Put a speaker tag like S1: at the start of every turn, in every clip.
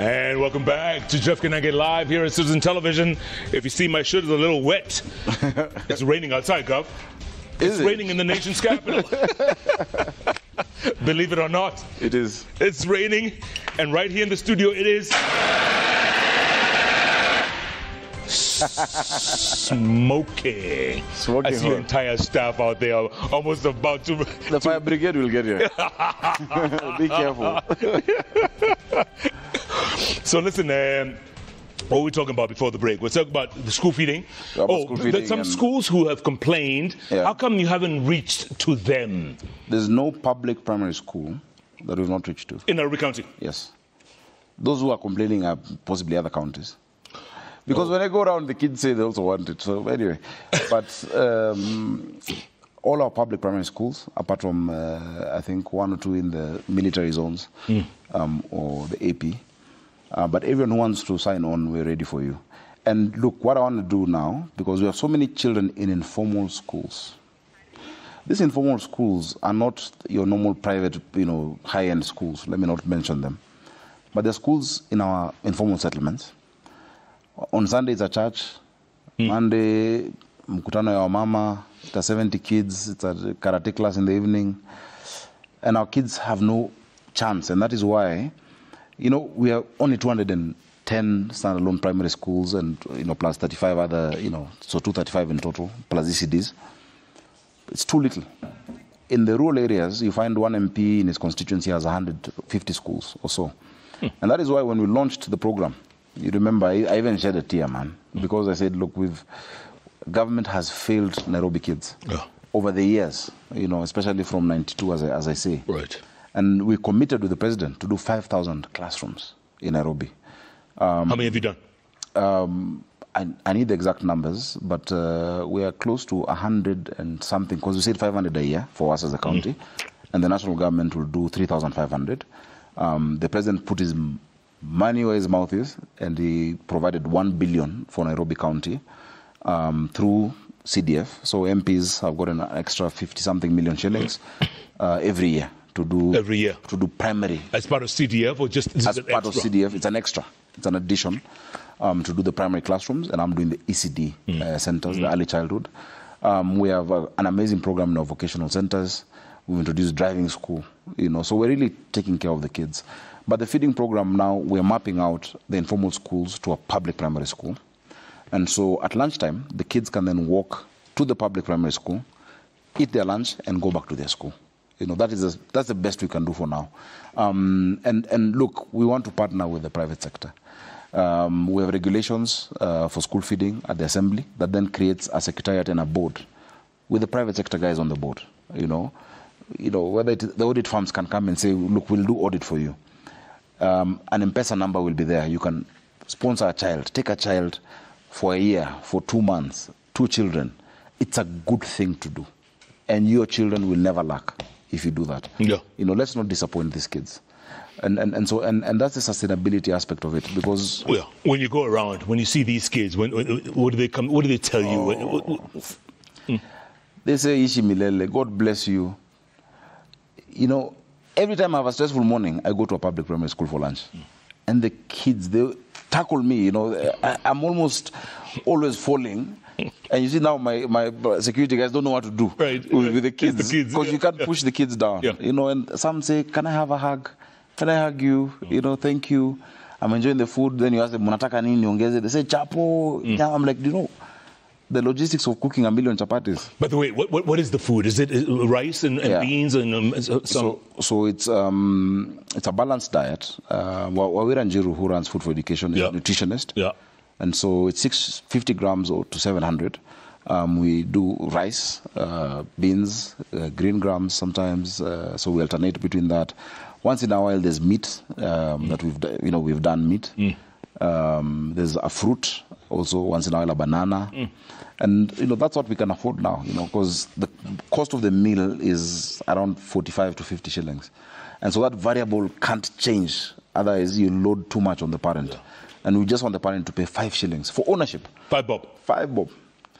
S1: And welcome back to Jeff Can I Get Live here at Citizen Television. If you see my shirt is a little wet, it's raining outside, Gov. It's raining in the nation's capital. Believe it or not.
S2: It is.
S1: It's raining, and right here in the studio it is smoking. I see your entire staff out there almost about to...
S2: The fire brigade will get here. Be careful.
S1: So listen, what were we talking about before the break? We're talking about the school feeding. There's some schools who have complained. Yeah. How come you haven't reached to them?
S2: There's no public primary school that we've not reached to.
S1: In Nairobi County?
S2: Yes. Those who are complaining are possibly other counties. Because when I go around, the kids say they also want it. So anyway, but all our public primary schools, apart from I think 1 or 2 in the military zones or the AP, but everyone who wants to sign on, we're ready for you. And look, what I want to do now, because we have so many children in informal schools. These informal schools are not your normal private, high-end schools. Let me not mention them. But they're schools in our informal settlements. On Sunday, it's a church. Monday, mkutano ya mama. It's a 70 kids. It's a karate class in the evening. And our kids have no chance. And that is why, we have only 210 standalone primary schools and, plus 35 other, so 235 in total, plus ECDs. It's too little. In the rural areas, you find one MP in his constituency has 150 schools or so. And that is why when we launched the program, you remember, I even shed a tear, man, because I said, look, government has failed Nairobi kids over the years, especially from 92, as I say.
S1: Right.
S2: And we committed with the president to do 5,000 classrooms in Nairobi.
S1: How many have you done?
S2: I need the exact numbers, but we are close to 100 and something, because we said 500 a year for us as a county, and the national government will do 3,500. The president put his money where his mouth is, and he provided 1 billion for Nairobi County through CDF. So MPs have got an extra 50-something million shillings every year to do primary.
S1: As part of CDF or just
S2: as part of CDF? It's an extra. It's an addition to do the primary classrooms, and I'm doing the ECD centers, the early childhood. We have an amazing program in our vocational centers. We've introduced driving school, so we're really taking care of the kids. But the feeding program now, we're mapping out the informal schools to a public primary school. And so at lunchtime, the kids can then walk to the public primary school, eat their lunch, and go back to their school. That's the best we can do for now. And look, we want to partner with the private sector. We have regulations for school feeding at the assembly that then creates a secretariat and a board with the private sector guys on the board. Whether the audit firms can come and say, look, we'll do audit for you. An M-Pesa number will be there. You can sponsor a child, take a child for a year, for 2 months, 2 children. It's a good thing to do. And your children will never lack if you do that.
S1: Yeah.
S2: Let's not disappoint these kids. And that's the sustainability aspect of it, because...
S1: Well, when you go around, when you see these kids, what do they tell you?
S2: They say, Ishi Milele, God bless you. Every time I have a stressful morning, I go to a public primary school for lunch. And the kids, they tackle me, I'm almost always falling. And you see now my security guys don't know what to do with the kids. Because you can't push the kids down. Yeah. And some say, can I have a hug? Can I hug you? Thank you. I'm enjoying the food. Then you ask them, munataka nini niongeze? They say, chapo. I'm like, the logistics of cooking 1 million chapatis.
S1: By the way, what is the food? Is it rice and beans and some?
S2: So it's a balanced diet. Wawira Njiru, who runs Food for Education, is a nutritionist. Yeah. And so it's 650 grams to 700. We do rice, beans, green grams sometimes. So we alternate between that. Once in a while, there's meat that we've done meat. There's a fruit. Also, once in a while, a banana. And, that's what we can afford now, because the cost of the meal is around 45 to 50 shillings. And so that variable can't change. Otherwise, you load too much on the parent. Yeah. And we just want the parent to pay 5 shillings for ownership.
S1: 5 bob?
S2: 5 bob.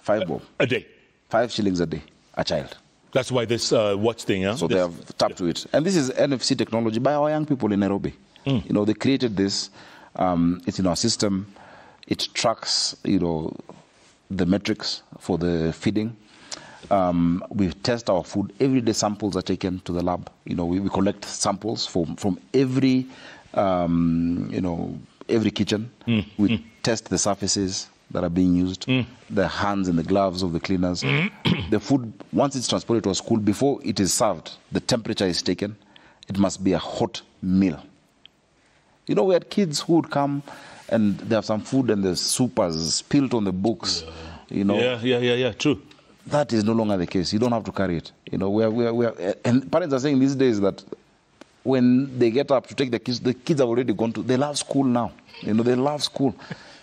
S2: 5 bob.
S1: A day?
S2: 5 shillings a day, a child.
S1: That's why this watch thing, huh?
S2: So they have tapped to it. And this is NFC technology by our young people in Nairobi. They created this. It's in our system. It tracks, the metrics for the feeding. We test our food. Every day samples are taken to the lab. We collect samples from every, every kitchen. We test the surfaces that are being used, the hands and the gloves of the cleaners. The food, once it's transported to a school, before it is served, the temperature is taken. It must be a hot meal. We had kids who would come and they have some food and the soup has spilled on the books.
S1: Yeah, true.
S2: That is no longer the case. You don't have to carry it. And parents are saying these days that when they get up to take the kids have already gone to, they love school now. They love school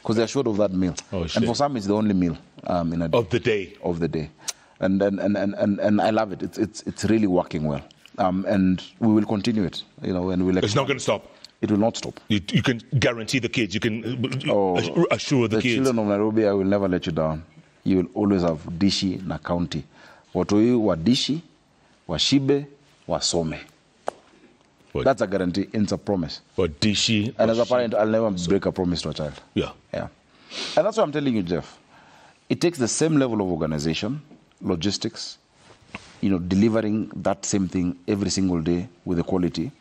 S2: because they're short of that meal. And for some, it's the only meal in a day.
S1: Of the day.
S2: And I love it. It's really working well. And we will continue it. And
S1: it's not going to stop.
S2: It will not stop.
S1: You can guarantee the kids. You can assure the kids.
S2: The children of Nairobi, I will never let you down. You will always have dishi na county. Watoi wa dishi, wa shibe, wa some. That's a guarantee. It's a promise.
S1: Dishi.
S2: And as a parent, I'll never break a promise to a child.
S1: Yeah.
S2: And that's what I'm telling you, Jeff. It takes the same level of organization, logistics, delivering that same thing every single day with the quality.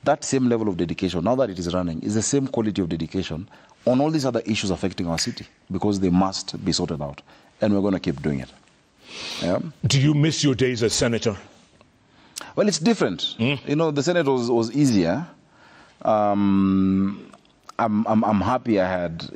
S2: That same level of dedication, now that it is running, is the same quality of dedication on all these other issues affecting our city, because they must be sorted out. And we're going to keep doing it. Yeah?
S1: Do you miss your days as senator?
S2: Well, it's different. The Senate was easier. I'm happy I had,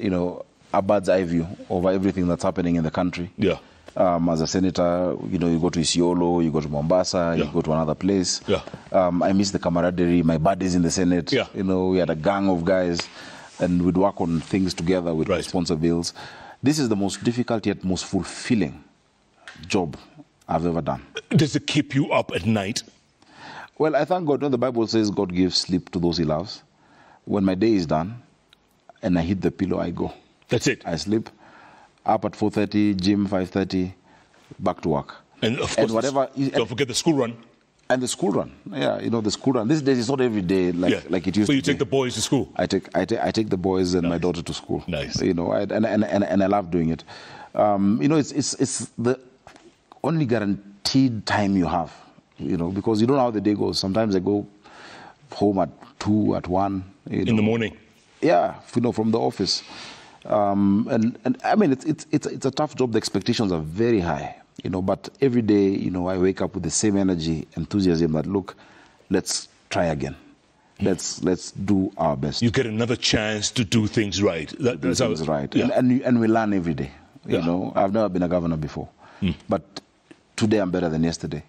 S2: a bird's eye view over everything that's happening in the country.
S1: Yeah.
S2: As a senator, you go to Isiolo, you go to Mombasa, you go to another place.
S1: Yeah.
S2: I miss the camaraderie, my buddies in the Senate.
S1: Yeah.
S2: We had a gang of guys, and we'd work on things together with sponsor bills. This is the most difficult yet most fulfilling job I've ever done.
S1: Does it keep you up at night?
S2: Well, I thank God. The Bible says God gives sleep to those he loves. When my day is done and I hit the pillow, I go.
S1: That's it.
S2: I sleep. Up at 4:30, gym 5:30, back to work.
S1: And of course, don't forget the school run.
S2: And the school run, the school run. These days it's not every day like it used to be.
S1: So you take the boys to school?
S2: I take the boys and my daughter to school.
S1: Nice.
S2: And I love doing it. It's the only guaranteed time you have. Because you don't know how the day goes. Sometimes I go home at 2, at 1.
S1: In the morning.
S2: Yeah, from the office. And I mean, it's a tough job. The expectations are very high, but every day, I wake up with the same energy, enthusiasm that, look, let's try again. Let's do our best.
S1: You get another chance to do things right.
S2: That's right.
S1: Yeah.
S2: And we learn every day. I've never been a governor before, but today I'm better than yesterday,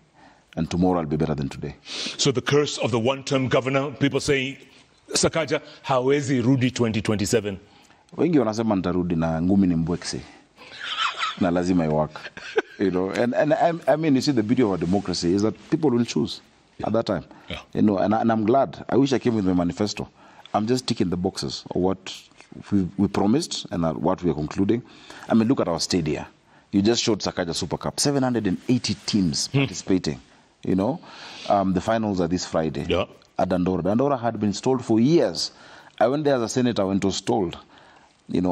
S2: and tomorrow I'll be better than today.
S1: So the curse of the one-term governor, people say, Sakaja, hawezi rudi 2027?
S2: Wengi wanasema nitarudi na ngumi ni mbwekse na lazima I work, and I mean, you see, the beauty of our democracy is that people will choose at that time, and I'm glad. I wish I came with my manifesto. I'm just ticking the boxes of what we promised and what we are concluding. I mean, look at our stadia. You just showed Sakaja Super Cup, 780 teams participating. The finals are this Friday at Dandora. Dandora had been stalled for years. I went there as a senator when it was stalled.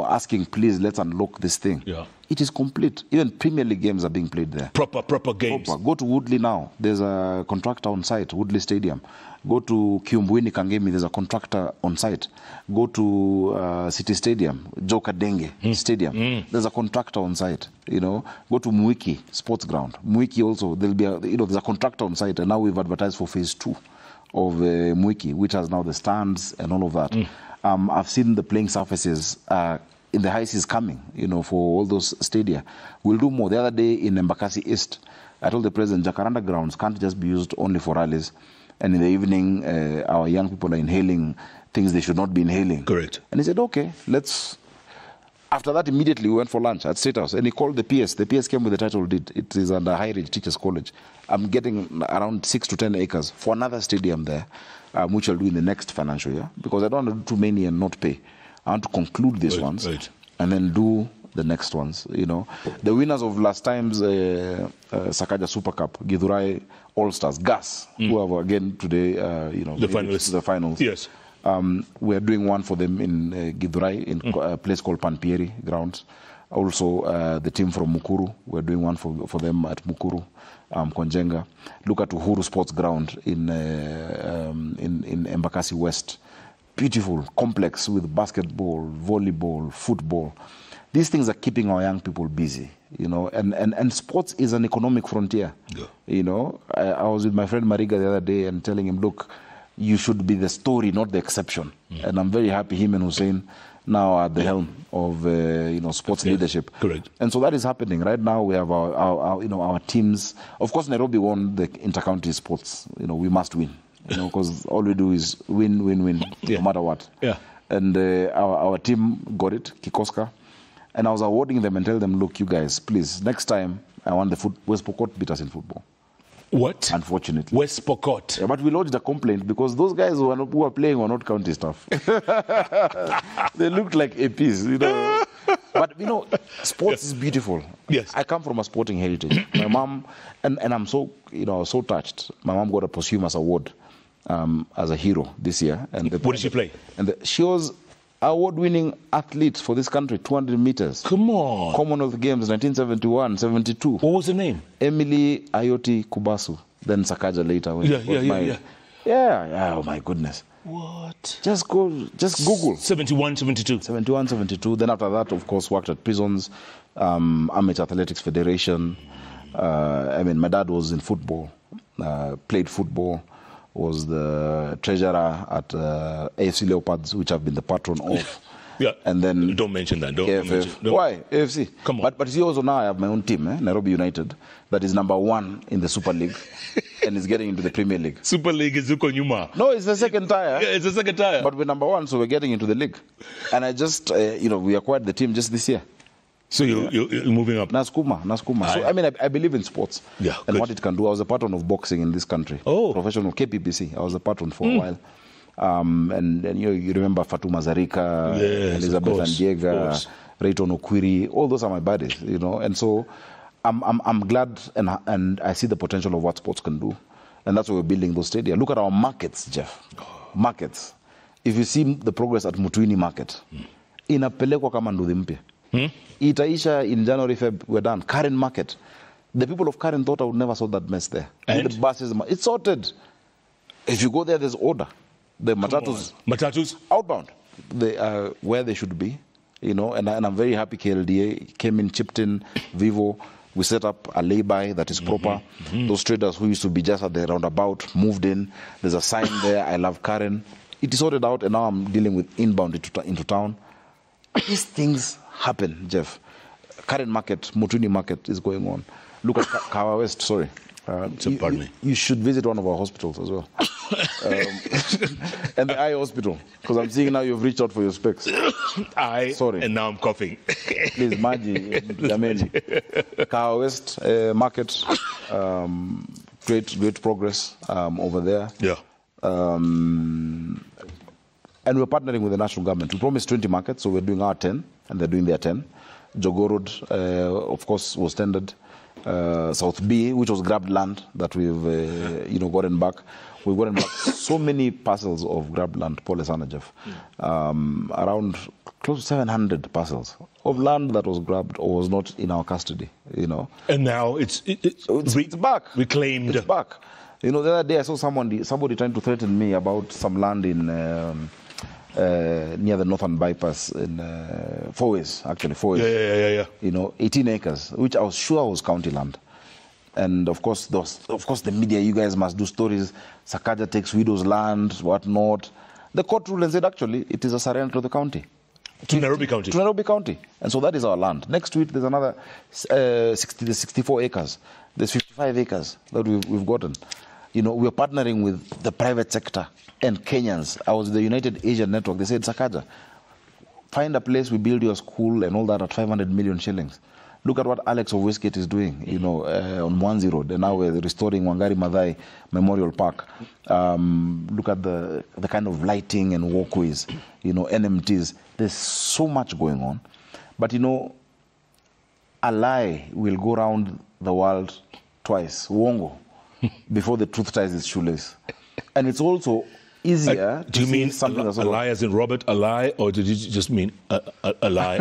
S2: Asking, please, let's unlock this thing.
S1: Yeah.
S2: It is complete. Even Premier League games are being played there.
S1: Proper games.
S2: Go to Woodley now. There's a contractor on site, Woodley Stadium. Go to Kiumbwini Kangemi. There's a contractor on site. Go to City Stadium, Joka Denge Stadium. There's a contractor on site. Go to Mwiki Sports Ground. Mwiki also, there'll be there's a contractor on site, and now we've advertised for phase 2 of Mwiki, which has now the stands and all of that. I've seen the playing surfaces in the high seas coming, for all those stadia. We'll do more. The other day in Embakasi East, I told the president, Jacaranda grounds can't just be used only for rallies. And in the evening, our young people are inhaling things they should not be inhaling.
S1: Correct.
S2: And he said, okay, let's... After that, immediately we went for lunch at State House, and he called the PS. The PS came with the title deed. It is under High Ridge Teachers College. I'm getting around 6 to 10 acres for another stadium there, which I'll do in the next financial year, because I don't want to do too many and not pay. I want to conclude these ones and then do the next ones. The winners of last time's Sakaja Super Cup, Githurai All Stars, Gas, who have again today,
S1: the finalists.
S2: The finals.
S1: Yes.
S2: We are doing one for them in Githurai, in a place called Panpieri grounds. Also, the team from Mukuru, we're doing one for them at Mukuru, Konjenga. Look at Uru Sports Ground in Embakasi West. Beautiful complex with basketball, volleyball, football. These things are keeping our young people busy, you know, and sports is an economic frontier. Yeah. You know, I was with my friend Mariga the other day and telling him, look, you should be the story, not the exception. And I'm very happy him and Hussein now at the helm of sports leadership.
S1: Correct.
S2: And so that is happening right now. We have our teams. Of course, Nairobi won the inter-county sports. You know, we must win. You know, because all we do is win, no matter what.
S1: Yeah.
S2: And our team got it, Kikoska. And I was awarding them and tell them, look, you guys, please, next time I want the West Pokot beat us in football.
S1: What?
S2: Unfortunately.
S1: West Pokot.
S2: Yeah, but we lodged a complaint because those guys who are playing were not county staff. They looked like APs, you know. But, you know, sports is beautiful.
S1: Yes.
S2: I come from a sporting heritage. My mom, and I'm so, so touched. My mom got a posthumous award as a hero this year. And
S1: what did she play?
S2: She was award-winning athlete for this country, 200 meters.
S1: Come on.
S2: Commonwealth Games, 1971, 72.
S1: What was her name?
S2: Emily Ayoti Kubasu. Then Sakaja later. Yeah, oh my goodness.
S1: What?
S2: Just Google.
S1: 71, 72.
S2: 71, 72. Then after that, of course, worked at prisons, Amateur Athletics Federation. My dad was in football, played football. Was the treasurer at AFC Leopards, which I've been the patron of.
S1: Yeah.
S2: And then
S1: don't mention that. Don't
S2: mention. Why? AFC.
S1: Come on.
S2: But see, also now I have my own team, Nairobi United, that is #1 in the Super League and is getting into the Premier League.
S1: Super League is Zuko Nyuma.
S2: No, it's the second tier.
S1: Yeah, it's the second tier.
S2: But we're #1, so we're getting into the league. And I just, we acquired the team just this year.
S1: So you're moving up?
S2: Naskuma. So, I believe in sports and what it can do. I was a patron of boxing in this country.
S1: Oh.
S2: Professional KPBC. I was a patron for a while. And you remember Fatuma Zarika, Elizabeth Andiega, Rayton Okwiri. All those are my buddies, you know. And so I'm glad and I see the potential of what sports can do. And that's why we're building those stadia. Look at our markets, Jeff. Markets. If you see the progress at Mutwini Market, inapelekwa kama nduthi mpya. Itaisha in January, Feb, we're done. Karen Market. The people of Karen thought I would never saw that mess there.
S1: And?
S2: The buses, it's sorted. If you go there, there's order. The matatus outbound. They are where they should be, you know, and I'm very happy KLDA came in, chipped in, Vivo. We set up a lay-by that is proper. Those traders who used to be just at the roundabout moved in. There's a sign there, I love Karen. It is sorted out, and now I'm dealing with inbound into town. These things happen, Jeff. Karen Market, Mutwini Market is going on. Look at Kawa West, sorry.
S1: Pardon me.
S2: You should visit one of our hospitals as well. And the eye hospital, because I'm seeing now you've reached out for your specs.
S1: Sorry. And now I'm coughing.
S2: Please, Maji, Kawa West Market, great progress over there.
S1: Yeah.
S2: And we're partnering with the national government. We promised 20 markets, so we're doing our 10, and they're doing their 10. Jogo Road, of course, was tendered. South B, which was grabbed land that we've, gotten back. We've gotten back so many parcels of grabbed land, Paul Jeff. Around close to 700 parcels of land that was grabbed or was not in our custody, you know.
S1: And now it's
S2: back.
S1: Reclaimed.
S2: It's back. You know, the other day I saw somebody trying to threaten me about some land in near the Northern Bypass in Four Ways.
S1: Yeah.
S2: You know, 18 acres, which I was sure was county land. And of course, the media, you guys must do stories. Sakaja takes widows' land, whatnot. The court ruled and said, actually, it is a surrender to the county.
S1: To Nairobi County.
S2: To Nairobi County. And so that is our land. Next to it, there's another 64 acres. There's 55 acres that we've gotten. You know, we're partnering with the private sector and Kenyans. I was the United Asian Network. They said, Sakaja, find a place, we build your school and all that at 500 million shillings. Look at what Alex of Westgate is doing, you know, on Mwanzi Road. And now we're restoring Wangari Maathai Memorial Park. Look at the kind of lighting and walkways, you know, NMTs. There's so much going on. But, you know, a lie will go around the world twice, uongo, before the truth ties its shoelace. And it's also easier.
S1: Do you mean a lie as in Robert, a lie, or did you just mean a lie?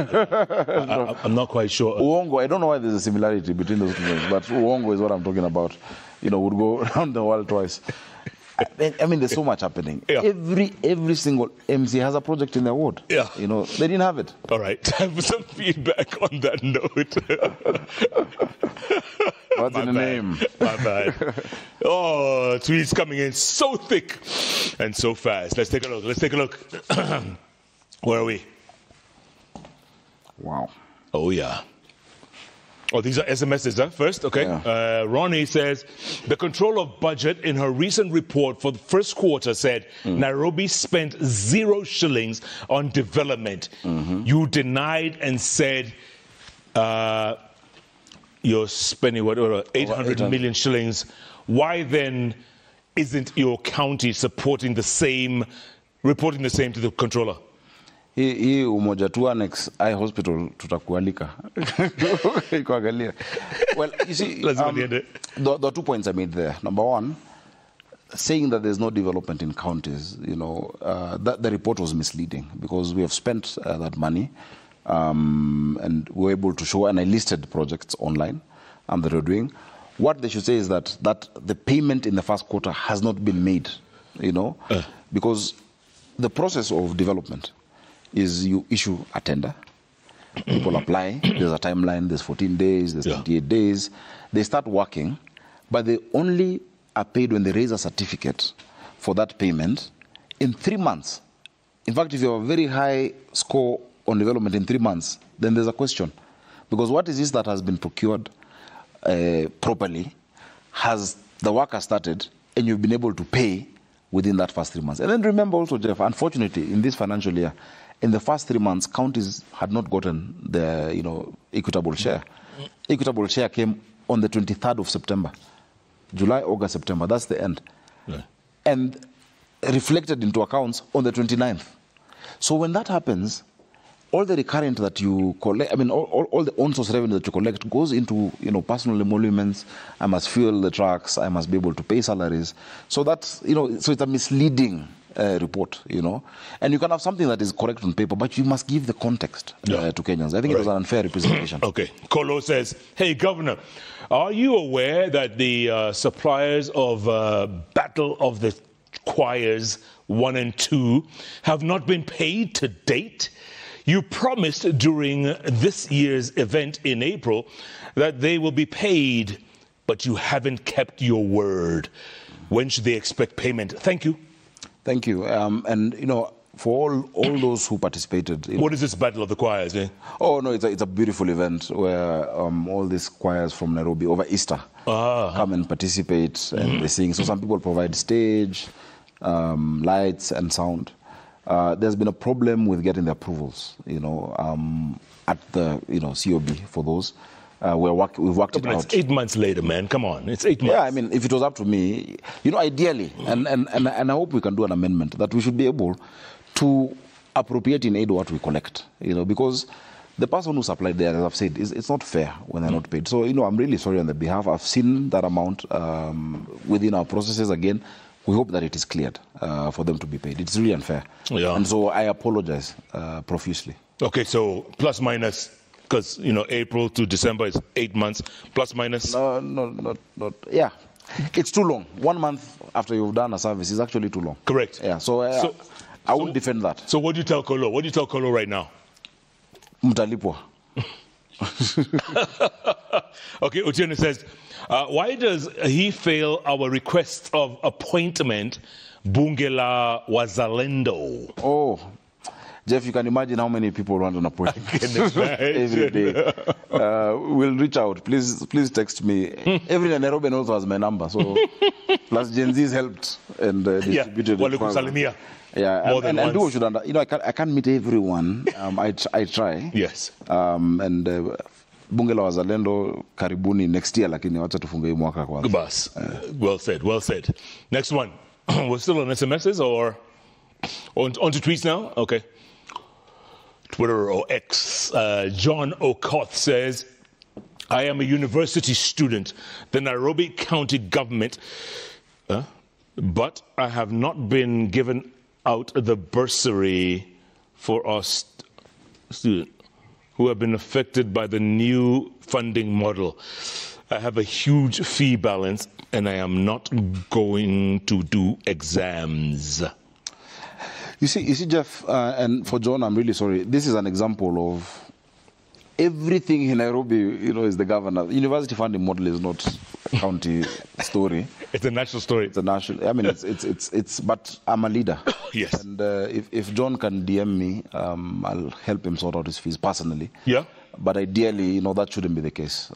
S1: I'm not quite sure.
S2: Uongo, I don't know why there's a similarity between those two things, but uongo is what I'm talking about. You know, would go around the world twice. I mean, there's so much happening.
S1: Yeah.
S2: Every single MC has a project in their ward.
S1: Yeah.
S2: You know, they didn't have it.
S1: All right. Time for some feedback on that note.
S2: What's in the name?
S1: My bad. Oh, tweets coming in so thick and so fast. Let's take a look. Where are we?
S2: Wow.
S1: Oh, yeah. Oh, these are SMSs, huh? First, okay.
S2: Yeah.
S1: Ronnie says, the control of budget in her recent report for the first quarter said Nairobi spent 0 shillings on development. You denied and said you're spending, 800 million shillings. Why then isn't your county reporting the same to the controller?
S2: Hii umoja tu annex eye hospital tutakualika. Well, you see, the 2 points I made there. Number one, saying that there's no development in counties, you know, that the report was misleading because we have spent that money and we were able to show, and I listed projects online that we're doing. What they should say is that the payment in the first quarter has not been made, you know, because the process of development is you issue a tender, people apply, there's a timeline, there's 14 days, there's 28 days. They start working, but they only are paid when they raise a certificate for that payment in 3 months. In fact, if you have a very high score on development in 3 months, then there's a question. Because what is this that has been procured properly? Has the worker started and you've been able to pay within that first 3 months? And then remember also, Jeff, unfortunately, in this financial year, in the first 3 months, counties had not gotten the, you know, equitable share. Equitable share came on the 23rd of September. July, August, September, that's the end. Yeah. And reflected into accounts on the 29th. So when that happens, all the recurrent that you collect, I mean, all the on-source revenue that you collect goes into, you know, personal emoluments. I must fuel the trucks. I must be able to pay salaries. So that's, you know, so it's a misleading report, you know. And you can have something that is correct on paper, but you must give the context to Kenyans. I think it was an unfair representation.
S1: Okay. Kolo says, hey, Governor, are you aware that the suppliers of Battle of the Choirs 1 and 2 have not been paid to date? You promised during this year's event in April that they will be paid, but you haven't kept your word. When should they expect payment? Thank you.
S2: Thank you. And, you know, for all those who participated.
S1: What is this Battle of the Choirs? Eh?
S2: Oh, no, it's a beautiful event where all these choirs from Nairobi over Easter come and participate and they sing. So some people provide stage, lights and sound. There's been a problem with getting the approvals, you know, at the, you know, COB for those. We've worked it out.
S1: It's 8 months later, man. Come on, it's 8 months.
S2: Yeah, I mean, if it was up to me, you know, ideally, and I hope we can do an amendment that we should be able to appropriate in aid what we collect, you know, because the person who supplied there, as I've said, it's not fair when they're not paid. So, you know, I'm really sorry on their behalf. I've seen that amount within our processes again. We hope that it is cleared for them to be paid. It's really unfair. Yeah. And so I apologize profusely.
S1: Okay, so plus minus, because, you know, April to December is 8 months, plus minus?
S2: No, not. Yeah, it's too long. 1 month after you've done a service is actually too long.
S1: Correct.
S2: Yeah, so I wouldn't defend that.
S1: So what do you tell Kolo? What do you tell Kolo right now?
S2: Mtalipwa.
S1: Okay, Otieno says, why does he fail our request of appointment Bungela Wazalendo?
S2: Oh, Jeff, you can imagine how many people want an appointment every day. We'll reach out. Please text me. Every Nairobi also has my number. So plus Gen Z's helped and distributed it. Yeah, more than once. Should you know, I can't meet everyone. I try.
S1: Yes.
S2: And Bunge la Wazalendo karibuni next year, lakini wacha tufunge hii mwaka kwanza.
S1: Bas. Well said. Well said. Next one. We're still on SMSs or on to tweets now? Okay. Twitter or X. John Okoth says, I am a university student. The Nairobi County government but I have not been given out the bursary for our students who have been affected by the new funding model. I have a huge fee balance and I am not going to do exams.
S2: You see, Jeff, and for John, I'm really sorry. This is an example of everything in Nairobi, is the governor. University funding model is not a county story.
S1: It's a national story.
S2: It's a national. I mean, it's. But I'm a leader.
S1: Yes.
S2: And if John can DM me, I'll help him sort out his fees personally.
S1: Yeah.
S2: But ideally, that shouldn't be the case.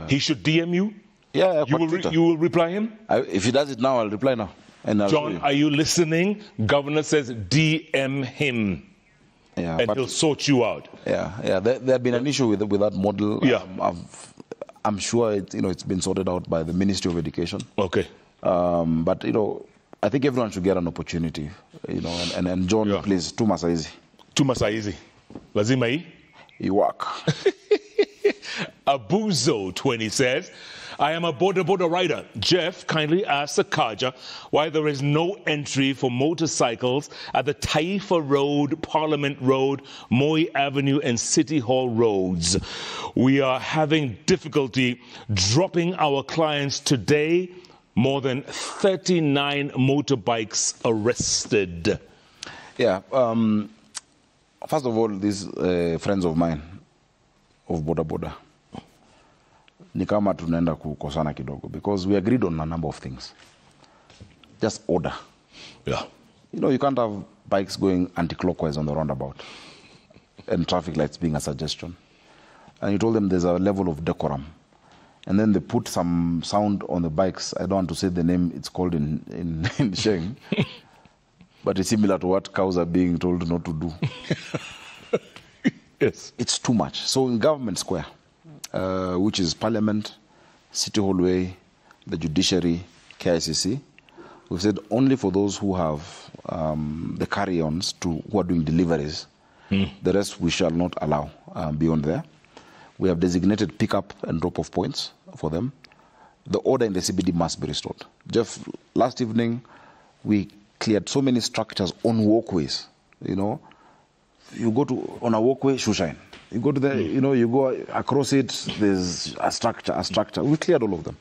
S1: He should DM you.
S2: Yeah.
S1: You will reply him.
S2: If he does it now, I'll reply now. And
S1: John, are you listening? Governor says DM him.
S2: Yeah,
S1: and he'll sort you out.
S2: Yeah. There have been an issue with that model.
S1: Yeah.
S2: I'm sure it's been sorted out by the Ministry of Education.
S1: Okay.
S2: But I think everyone should get an opportunity. And John, please, too masaizi.
S1: Too masaizi. Lazima hii?
S2: You work.
S1: Abuzo 20 says, I am a border rider. Jeff, kindly ask Sakaja why there is no entry for motorcycles at the Taifa Road, Parliament Road, Moi Avenue and City Hall roads. We are having difficulty dropping our clients today. More than 39 motorbikes arrested.
S2: Yeah. First of all, these friends of mine of Boda ni kama tunaenda kukosana kidogo because we agreed on a number of things. Just order.
S1: Yeah.
S2: You can't have bikes going anti-clockwise on the roundabout and traffic lights being a suggestion. And you told them there's a level of decorum. And then they put some sound on the bikes. I don't want to say the name it's called in Sheng. But it's similar to what cows are being told not to do.
S1: Yes.
S2: It's too much. So in Government Square, which is Parliament, City Hall Way, the Judiciary, KICC, we've said only for those who have the carry-ons who are doing deliveries. The rest we shall not allow beyond there. We have designated pick-up and drop-off points for them. The order in the CBD must be restored. Jeff, last evening, we cleared so many structures on walkways. You go on a walkway, shoe shine. You go to the, you go across it, there's a structure. We cleared all of them.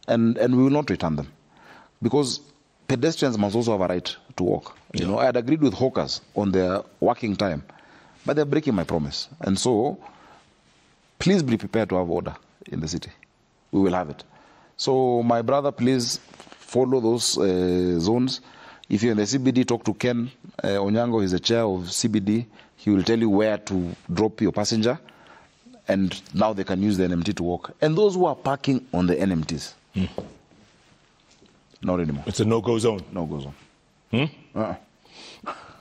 S2: And we will not return them. Because pedestrians must also have a right to walk. I had agreed with hawkers on their working time, but they're breaking my promise. And so, please be prepared to have order in the city. We will have it. So, my brother, please follow those zones. If you're in the CBD, talk to Ken Onyango. He's the chair of CBD. He will tell you where to drop your passenger. And now they can use the NMT to walk. And those who are parking on the NMTs, not anymore.
S1: It's a no-go zone.
S2: No-go zone.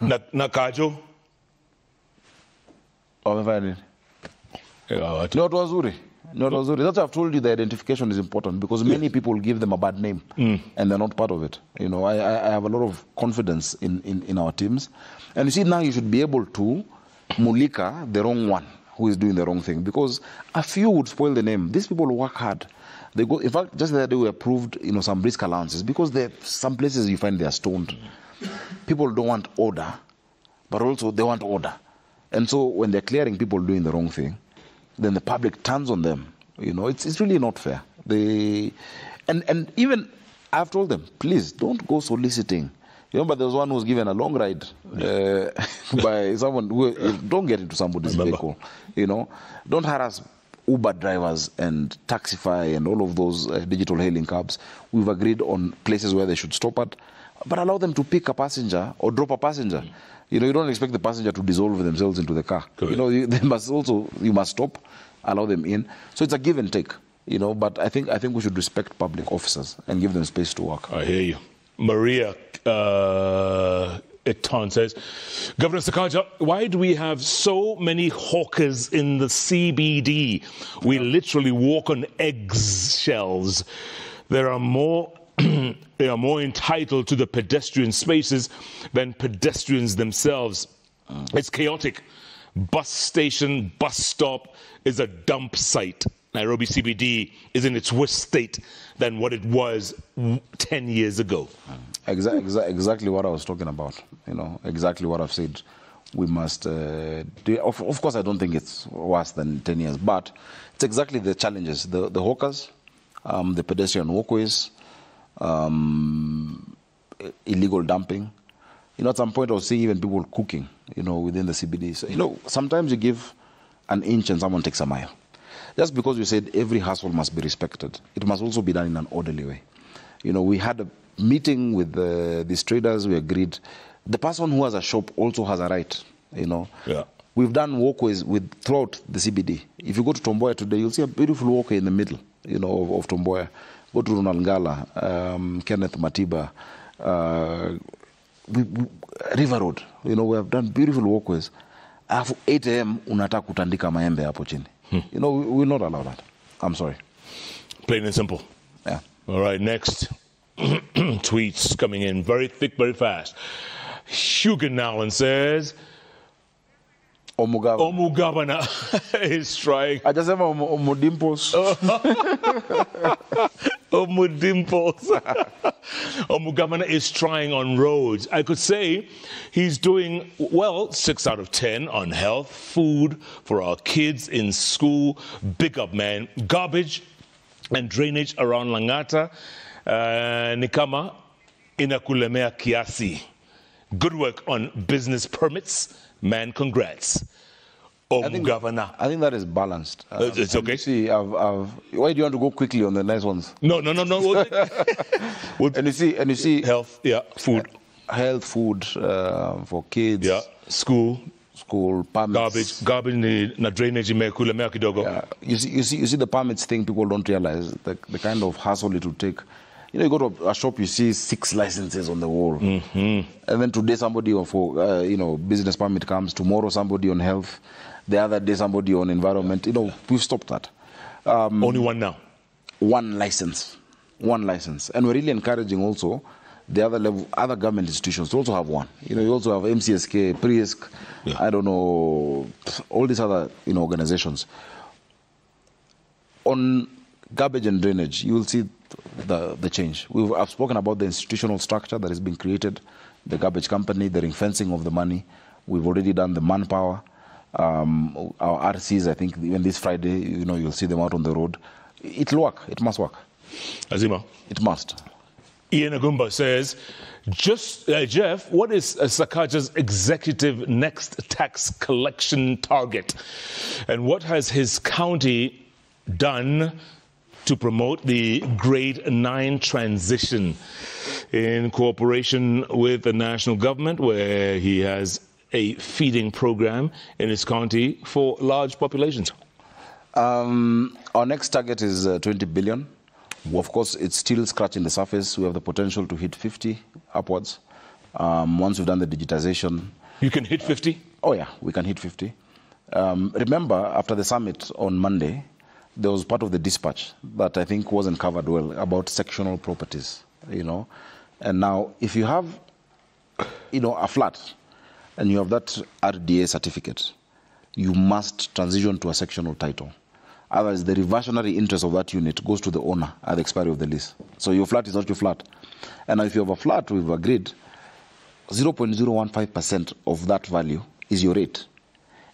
S1: Nakajo?
S2: Not wazuri. That's why I've told you the identification is important because many people give them a bad name and they're not part of it. I have a lot of confidence in our teams. And you see, now you should be able to mulika the wrong one who is doing the wrong thing because a few would spoil the name. These people work hard. They go. In fact, just the other day we approved some risk allowances because there some places you find they are stoned. People don't want order, but also they want order. And so when they're clearing people doing the wrong thing, then the public turns on them. It's really not fair. And even I've told them, please don't go soliciting. Remember, there was one who was given a long ride by someone who don't get into somebody's vehicle. Don't harass Uber drivers and Taxify and all of those digital hailing cabs. We've agreed on places where they should stop at, but allow them to pick a passenger or drop a passenger. You don't expect the passenger to dissolve themselves into the car. They must also, you must stop, allow them in. So it's a give and take, but I think we should respect public officers and give them space to work.
S1: I hear you. Maria Eton says, Governor Sakaja, why do we have so many hawkers in the CBD? We literally walk on eggshells. There are more they are more entitled to the pedestrian spaces than pedestrians themselves. It's chaotic. Bus station, bus stop is a dump site. Nairobi CBD is in its worst state than what it was 10 years ago.
S2: Exactly what I was talking about. Exactly what I've said. We must do. Of course, I don't think it's worse than 10 years, but it's exactly the challenges: the hawkers, the pedestrian walkways, illegal dumping. At some point, I was seeing even people cooking, within the CBD. So, sometimes you give an inch and someone takes a mile. Just because you said every hustle must be respected, it must also be done in an orderly way. We had a meeting with these traders. We agreed the person who has a shop also has a right.
S1: Yeah.
S2: We've done walkways throughout the CBD. If you go to Tomboya today, you'll see a beautiful walkway in the middle, of Tomboya. Go to Runalngala, Kenneth Matiba, River Road. We have done beautiful walkways. At 8 a.m. unataka kutandika maembe hapo chini. We will not allow that. I'm sorry.
S1: Plain and simple.
S2: Yeah.
S1: All right, next. Tweets coming in very thick, very fast. Hugan Allen says, Omugavana is trying.
S2: I just have Omudimpos.
S1: Omudimpos. Omugavana is trying on roads. I could say he's doing, 6 out of 10 on health, food for our kids in school. Big up, man. Garbage and drainage around Langata. Nikama inakulemea kiasi. Good work on business permits. Man, congrats. Governor.
S2: I think that is balanced.
S1: It's okay.
S2: See, why do you want to go quickly on the nice ones?
S1: No.
S2: And you see
S1: health, food.
S2: Health, food for kids.
S1: Yeah, school,
S2: permits.
S1: Garbage, na drainage imekulemea kidogo.
S2: Yeah. You see the permits thing, people don't realize the kind of hassle it would take. You go to a shop, you see 6 licenses on the wall. And then today somebody for, business permit comes. Tomorrow somebody on health. The other day somebody on environment. We've stopped that.
S1: Only one now?
S2: One license. And we're really encouraging also the other government institutions to also have one. You also have MCSK, PRISC, I don't know, all these other, organizations. On garbage and drainage, you will see the change. I've spoken about the institutional structure that has been created, the garbage company, the ring fencing of the money. We've already done the manpower. Our RCs, I think, even this Friday, you'll see them out on the road. It'll work. It must work.
S1: Azima.
S2: It must.
S1: Ian Agumba says, Jeff, what is Sakaja's executive next tax collection target? And what has his county done to promote the grade 9 transition in cooperation with the national government, where he has a feeding program in his county for large populations?
S2: Our next target is 20 billion. Of course, it's still scratching the surface. We have the potential to hit 50 upwards. Once we've done the digitization.
S1: You can hit 50?
S2: Oh, yeah, we can hit 50. Remember, after the summit on Monday, there was part of the dispatch that I think wasn't covered well about sectional properties, And now, if you have, a flat and you have that RDA certificate, you must transition to a sectional title. Otherwise, the reversionary interest of that unit goes to the owner at the expiry of the lease. So your flat is not your flat. And now if you have a flat, we've agreed, 0.015% of that value is your rate.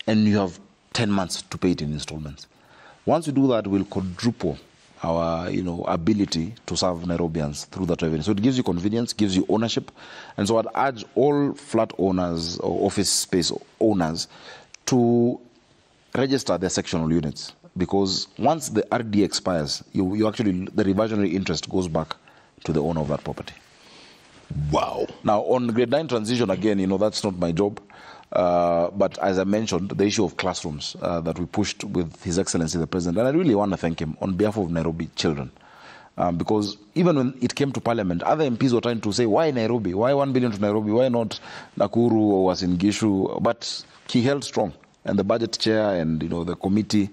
S2: And you have 10 months to pay it in installments. Once we do that, we'll quadruple our ability to serve Nairobians through that revenue. So it gives you convenience, gives you ownership. And so I'd urge all flat owners or office space owners to register their sectional units. Because once the RD expires, you actually, the reversionary interest goes back to the owner of that property.
S1: Wow.
S2: Now, on grade 9 transition, again, that's not my job. But as I mentioned, the issue of classrooms that we pushed with His Excellency the President, and I really want to thank him on behalf of Nairobi children. Because even when it came to Parliament, other MPs were trying to say, why Nairobi? Why 1 billion to Nairobi? Why not Nakuru or Uasin Gishu? But he held strong. And the budget chair and the committee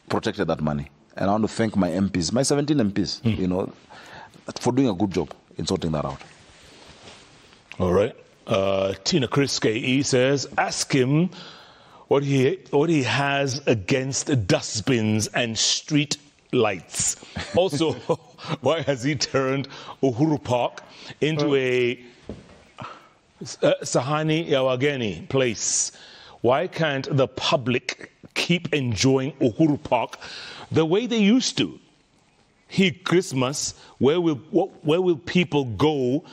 S2: protected that money. And I want to thank my MPs, my 17 MPs, for doing a good job in sorting that out.
S1: All right. Tina Chris KE says, ask him what he has against dustbins and street lights. Also, why has he turned Uru Park into a Sahani Yawageni place? Why can't the public keep enjoying Uru Park the way they used to? Christmas, where will people go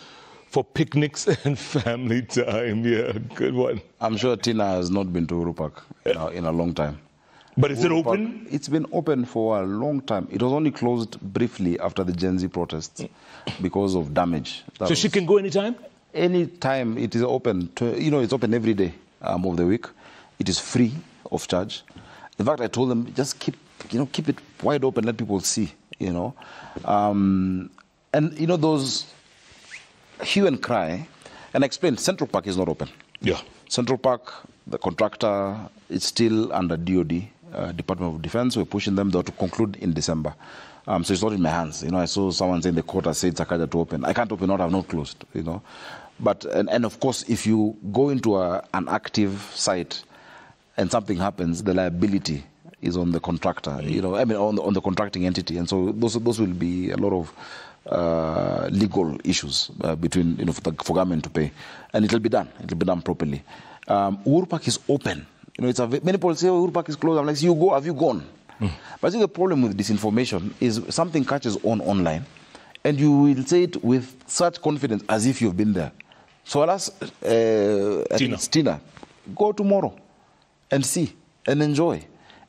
S1: for picnics and family time? Yeah, good one.
S2: I'm sure Tina has not been to Uru Park in a long time.
S1: But is it open?
S2: It's been open for a long time. It was only closed briefly after the Gen Z protests because of damage.
S1: So she can go anytime?
S2: Anytime it is open. It's open every day of the week. It is free of charge. In fact, I told them just keep it wide open, let people see. And those hue and cry, and I explained Central Park is not open.
S1: Yeah.
S2: Central Park, the contractor, is still under DOD, Department of Defense. We're pushing them though to conclude in December. So it's not in my hands. I saw someone saying the court has said Sakaja to open. I can't open it, I've not closed. But and of course, if you go into an active site and something happens, the liability is on the contractor, on the contracting entity. And so those will be a lot of legal issues between, for government to pay. And it'll be done. It'll be done properly. Uru Park is open. Many people say, Uru Park is closed. I'm like, have you gone? But I think the problem with disinformation is something catches on online, and you will say it with such confidence as if you've been there. So I'll ask Tina, go tomorrow and see and enjoy.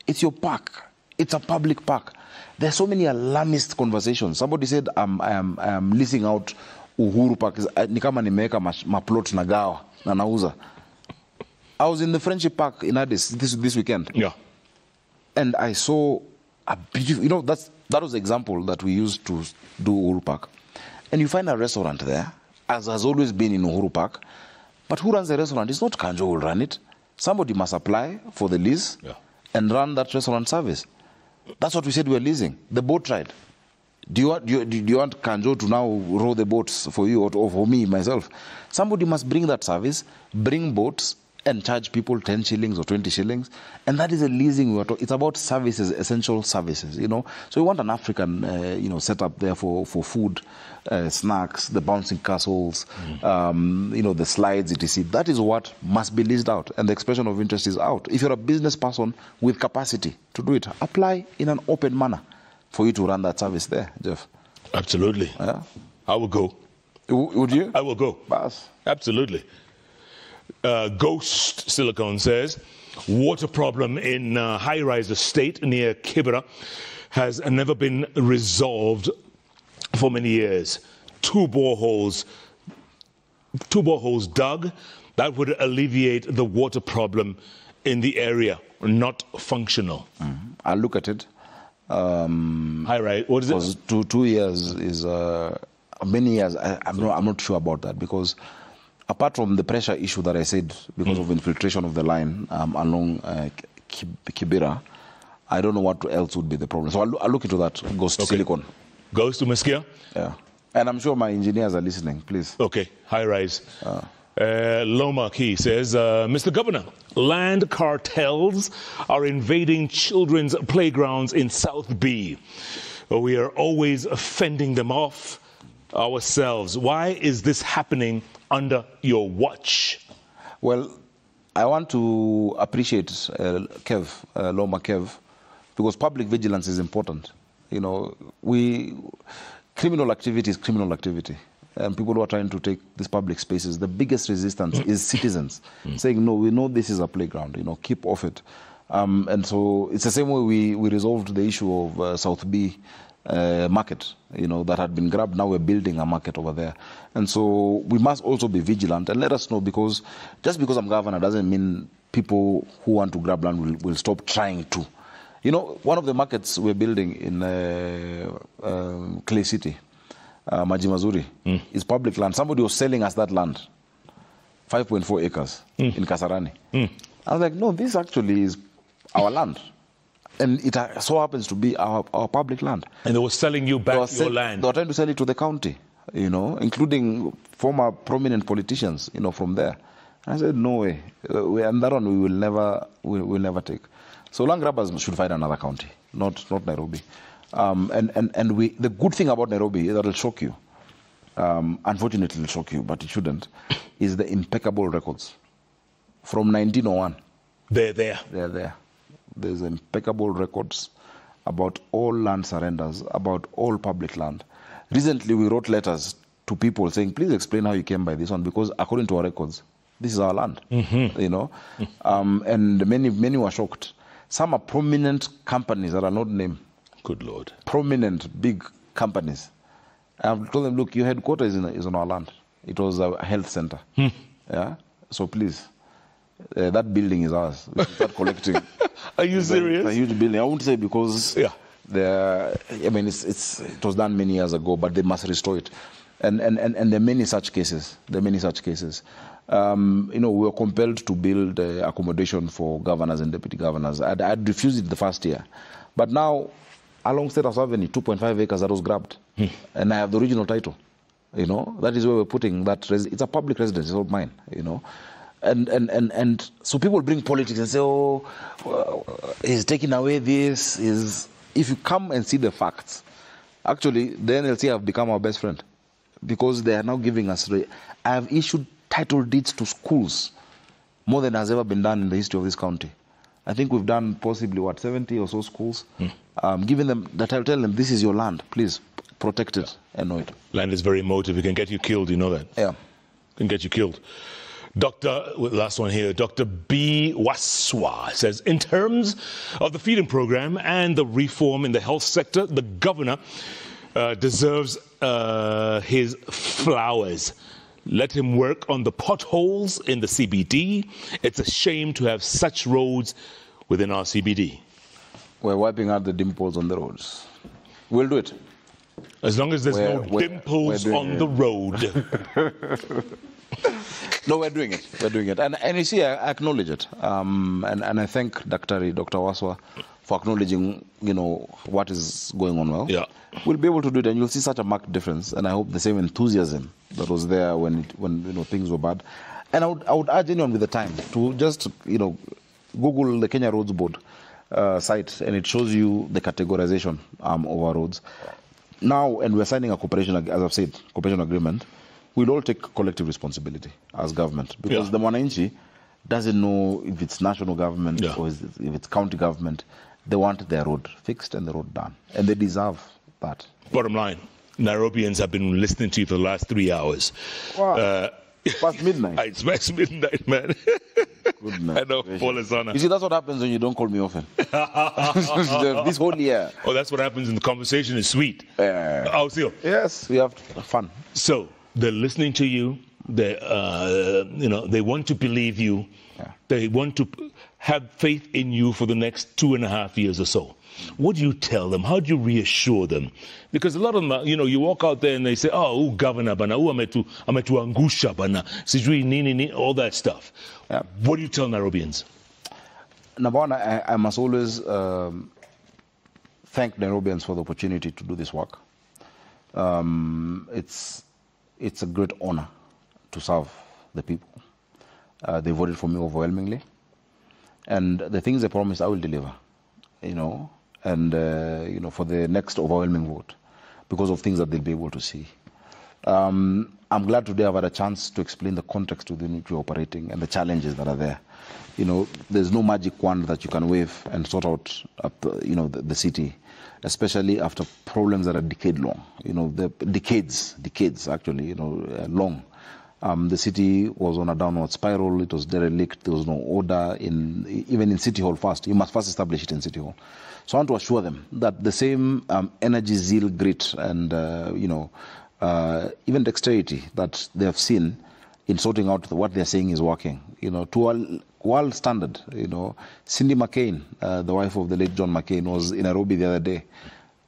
S2: It's your park. It's a public park. There's so many alarmist conversations. Somebody said, I am leasing out Uru Park. Ni kama nimeweka maplot nagawa na nauza. I was in the Friendship Park in Addis this weekend.
S1: Yeah.
S2: And I saw a beautiful, that was the example that we used to do Uru Park. And you find a restaurant there, as has always been in Uru Park. But who runs the restaurant? It's not Kanjo who will run it. Somebody must apply for the lease and run that restaurant service. That's what we said we were leasing. The boat ride. Do you want Kanjo to now row the boats for you or for me, myself? Somebody must bring that service, bring boats, and charge people 10 shillings or 20 shillings. And that is a leasing. It's about services, essential services, So we want an African, setup there for food, snacks, the bouncing castles, the slides, etc. That is what must be leased out. And the expression of interest is out. If you're a business person with capacity to do it, apply in an open manner for you to run that service there, Jeff.
S1: Absolutely.
S2: Yeah.
S1: I will go.
S2: Would you?
S1: I will go.
S2: Bas.
S1: Absolutely. Ghost Silicone says, water problem in high-rise estate near Kibera has never been resolved for many years. Two boreholes dug that would alleviate the water problem in the area, not functional.
S2: I'll look at it.
S1: High-rise, what is it?
S2: 2 years is many years. I'm not sure about that because apart from the pressure issue that I said because of infiltration of the line along Kibera, I don't know what else would be the problem. So I'll look into that. Ghost Silicone.
S1: Ghost to Meskia?
S2: Yeah. And I'm sure my engineers are listening, please.
S1: Okay, high rise. Loma Key says, Mr. Governor, land cartels are invading children's playgrounds in South B. We are always fending them off ourselves. Why is this happening under your watch?
S2: Well, I want to appreciate Loma Kev, because public vigilance is important. Criminal activity is criminal activity. And people who are trying to take these public spaces, the biggest resistance is citizens saying, no, we know this is a playground, keep off it. And so it's the same way we resolved the issue of South B market, that had been grabbed. Now we're building a market over there. And so we must also be vigilant and let us know, because just because I'm governor doesn't mean people who want to grab land will stop trying to. One of the markets we're building in Clay City, Majimazuri, is public land. Somebody was selling us that land, 5.4 acres in Kasarani. I was like, no, this actually is our land. And it so happens to be our public land. And
S1: they were selling you back your land.
S2: They were trying to sell it to the county, including former prominent politicians, from there. I said, no way. And that one we'll never take. So land grabbers should find another county, not Nairobi. The good thing about Nairobi that will shock you, unfortunately it'll shock you, but it shouldn't, is the impeccable records. From 1901.
S1: They're there.
S2: They're there. There's impeccable records about all land surrenders, about all public land. Recently, we wrote letters to people saying, please explain how you came by this one, because according to our records, this is our land, you know. And many were shocked. Some are prominent companies that are not named.
S1: Good Lord.
S2: Prominent, big companies. I've told them, look, your headquarters is on our land. It was a health center. Yeah. So please, that building is ours. We should start collecting.
S1: Are you serious?
S2: It's a huge building. I won't say because it was done many years ago, but they must restore it. And there are many such cases. We were compelled to build accommodation for governors and deputy governors. I'd refused it the first year. But now, along State House Avenue, 2.5 acres that was grabbed. And I have the original title. You know, that is where we're putting that. It's a public residence, it's not mine, you know. And so people bring politics and say, oh, he's taking away this. If you come and see the facts, actually, the NLC have become our best friend because they are now giving us. I have issued title deeds to schools more than has ever been done in the history of this county. I think we've done possibly, 70 or so schools. Giving them that, I'll tell them, this is your land, please protect it and know it.
S1: Land is very emotive. It can get you killed, you know that?
S2: Yeah.
S1: It can get you killed. Last one here, Dr. B. Waswa says, in terms of the feeding program and the reform in the health sector, the governor deserves his flowers. Let him work on the potholes in the CBD. It's a shame to have such roads within our CBD.
S2: We're wiping out the dimples on the roads. We'll do it.
S1: As long as there's no dimples on the road.
S2: No, we're doing it. We're doing it. And you see, I acknowledge it. And I thank Dr. Waswa for acknowledging, what is going on well.
S1: Yeah.
S2: We'll be able to do it, and you'll see such a marked difference. And I hope the same enthusiasm that was there when things were bad. And I would urge anyone with the time to just, Google the Kenya Roads Board site, and it shows you the categorization of our roads. Now, and we're signing a cooperation, as I've said, cooperation agreement. We'll all take collective responsibility as government, because the Mwananchi doesn't know if it's national government or if it's county government. They want their road fixed and the road done, and they deserve that.
S1: Bottom line, Nairobians have been listening to you for the last 3 hours.
S2: Wow. Past midnight.
S1: It's past midnight, man.
S2: Good night.
S1: I know, Paul is on.
S2: You see, that's what happens when you don't call me often. This whole year.
S1: Oh, that's what happens when the conversation is sweet.
S2: Yes, we have fun.
S1: So they're listening to you. They, they want to believe you. Yeah. They want to have faith in you for the next 2.5 years or so. What do you tell them? How do you reassure them? Because a lot of them, you walk out there and they say, oh, governor bana, ametu angusha bana, sijui nini, all that stuff. Yeah. What do you tell Nairobians?
S2: Nabana, I must always thank Nairobians for the opportunity to do this work. It's a great honor to serve the people. They voted for me overwhelmingly. And the things they promised, I will deliver, and for the next overwhelming vote, because of things that they'll be able to see. I'm glad today I've had a chance to explain the context within which we're operating and the challenges that are there. There's no magic wand that you can wave and sort out, the city, especially after problems that are decade long. The decades actually, long. The city was on a downward spiral. It was derelict. There was no order even in City Hall first. You must first establish it in City Hall. So I want to assure them that the same energy, zeal, grit, and even dexterity that they have seen in sorting out what they're saying is working. To a world standard. Cindy McCain, the wife of the late John McCain, was in Nairobi the other day,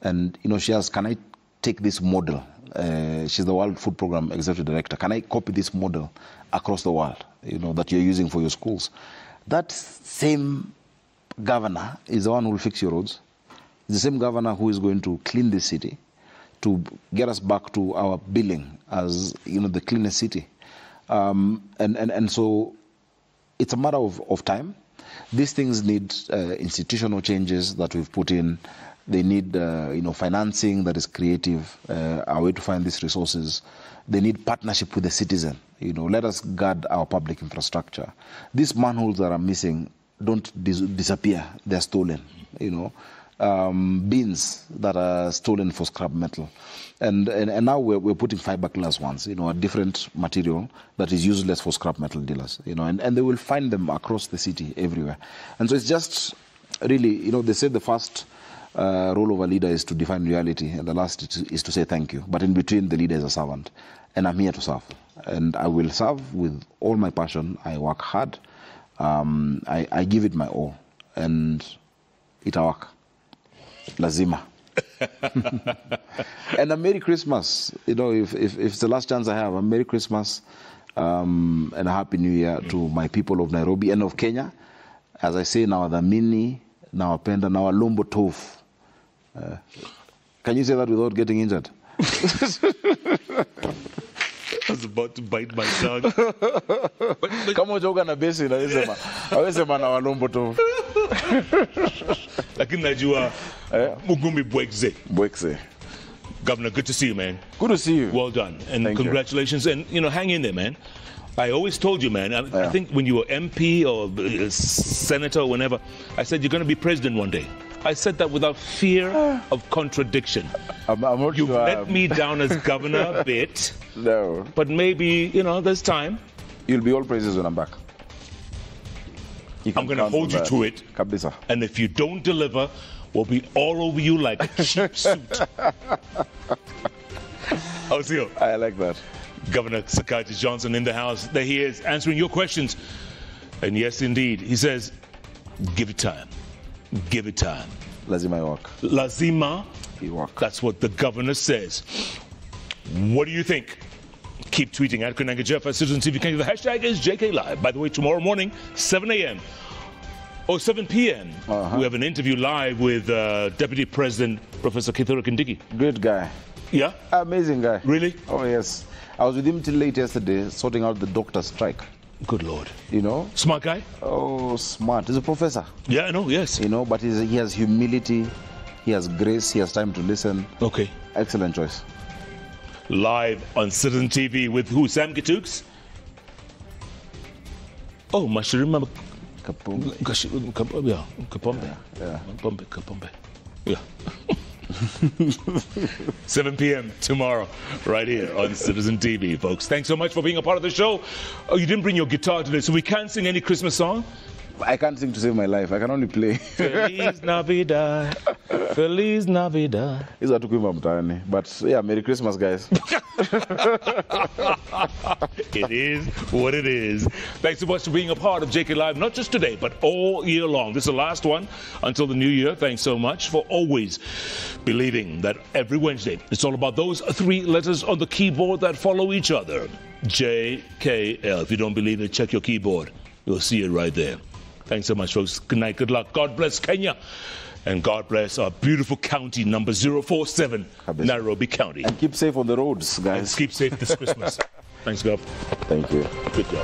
S2: and she asked, "Can I take this model?" She's the World Food Program Executive Director. Can I copy this model across the world, that you're using for your schools? That same governor is the one who will fix your roads. It's the same governor who is going to clean this city, to get us back to our billing as, the cleanest city. And so it's a matter of time. These things need institutional changes that we've put in. They need, financing that is creative, a way to find these resources. They need partnership with the citizen. Let us guard our public infrastructure. These manholes that are missing don't disappear. They're stolen. Bins that are stolen for scrap metal. And now we're putting fiberglass ones, a different material that is useless for scrap metal dealers, and they will find them across the city, everywhere. And so it's just really, they say the first role of a leader is to define reality, and the last is to say thank you. But in between, the leader is a servant, and I'm here to serve. And I will serve with all my passion. I work hard. I give it my all, and it'll work. Lazima. And a Merry Christmas. If it's the last chance I have, a Merry Christmas and a Happy New Year to my people of Nairobi and of Kenya. As I say, nawadhamini, nawapenda, nawalombo tofu. Can you say that without getting injured?
S1: I was about to bite my tongue.
S2: Kama ujoga na besi awesema na walombo tofu.
S1: Lakini najua Mugumbi Bwekze. Governor, good to see you, man.
S2: Good to see you.
S1: Well done. And
S2: Thank
S1: congratulations.
S2: you.
S1: And, hang in there, man. I always told you, man, I think when you were MP or senator or whenever, I said you're going to be president one day. I said that without fear of contradiction. You've let me down as governor a bit.
S2: No.
S1: But maybe, there's time.
S2: You'll be all praises when I'm back.
S1: I'm going to hold you to it.
S2: Kabisa.
S1: And if you don't deliver, we'll be all over you like a cheap suit. How's you?
S2: I like that.
S1: Governor Sakaja Johnson in the house. There he is, answering your questions. And yes, indeed, he says, give it time. Give it time.
S2: Lazima iwak.
S1: Lazima
S2: iwak.
S1: That's what the governor says. What do you think? Keep tweeting at Kunanga Jeff at Citizen TV. The hashtag is JKLIVE. By the way, tomorrow morning, 7 a.m. or 7 p.m. We have an interview live with Deputy President Professor Kithure Kindiki.
S2: Great guy.
S1: Yeah?
S2: Amazing guy.
S1: Really?
S2: Oh, yes. I was with him till late yesterday, sorting out the doctor's strike.
S1: Good Lord.
S2: Smart
S1: guy?
S2: Oh, smart. He's a professor.
S1: Yeah, I know, yes.
S2: But he has humility, he has grace, he has time to listen.
S1: Okay.
S2: Excellent choice.
S1: Live on Citizen TV with who? Sam Gitooks? Oh, Mashirima
S2: Kapumbe.
S1: Yeah, Kapumbe.
S2: Yeah.
S1: Kapumbe. Yeah. 7 p.m. tomorrow, right here on Citizen TV, folks. Thanks so much for being a part of the show. Oh, you didn't bring your guitar today, so we can't sing any Christmas song?
S2: I can't sing to save my life. I can only play.
S1: Feliz Navidad. Feliz Navidad.
S2: It's a tukuimba mtaani. But yeah, Merry Christmas, guys.
S1: It is what it is. Thanks so much for being a part of JKLIVE, not just today, but all year long. This is the last one until the new year. Thanks so much for always believing that every Wednesday, it's all about those 3 letters on the keyboard that follow each other. JKL. If you don't believe it, check your keyboard. You'll see it right there. Thanks so much, folks. Good night, good luck. God bless Kenya. And God bless our beautiful county, number 047, Nairobi County.
S2: And keep safe on the roads, guys.
S1: And keep safe this Christmas. Thanks, Gov.
S2: Thank you.
S1: Good job.